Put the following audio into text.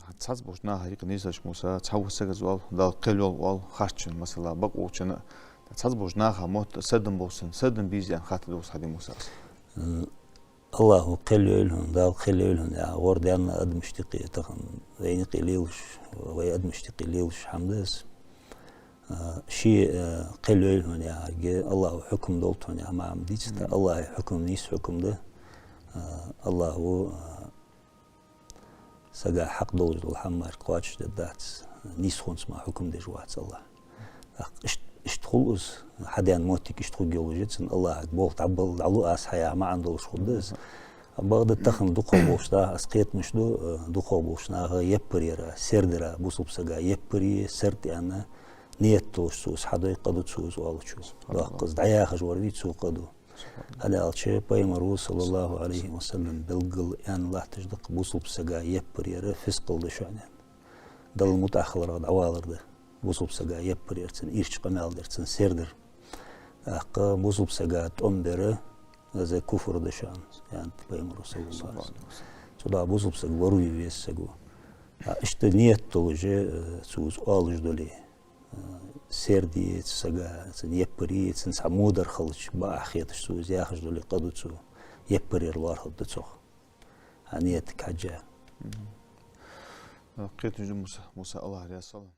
هتصحز بوشنا هريق نيساش موسى تحوسك زوال دال قلول وال خاشن مثلا بقوشنا تتصحز بوشنا خموت سدن بوسن سدن بيزي خاطر دوس هذه موسى الله قلولهم دال قلولهم يا ورد أنا أد مشتقي تخن وين قليلش ويد مشتقي ليلش حمدس شيء قلولهم يا الله حكم دولتهم يا ما عمديت الله حكم نيس حكم ده الله هو سجى حق دولج الحمار قواتش دات نيس خونس ما حكم ده جوات الله اشتخلص حدا موتك اشتخل جوجتسن الله بولت عبل علو اس حيا ما عنده خدس بغد تخن دقو بوشتا اسقيت مشدو دقو بوشنا يبريرا سردرا بوصب سجى يبري سرت انا نيتوش سوس حدا يقدو سوس والشو قصد عيا خجوردي سو قدو هذا الشيء بيمرو صلى الله عليه وسلم بالقل ان الله تجدق بوصب سجى يبريرا فسقل دشان دل متاخر دعوالر ده بوصب سجى يبريرتن ايرش قمال درتن سردر اق بوصب سجى تؤمبره هذا كفر دشان يعني بيمرو صلى الله عليه وسلم صدا بوصب سجى وروي بيسجو اشت نيت توجه سوز اولج دولي سردي سجى يبري تنسى مودر خلش باخيتش سوز ياخذ دولي قدوتسو يبري الوار هدتسو نيتك حاجه قيت موسى الله عليه الصلاه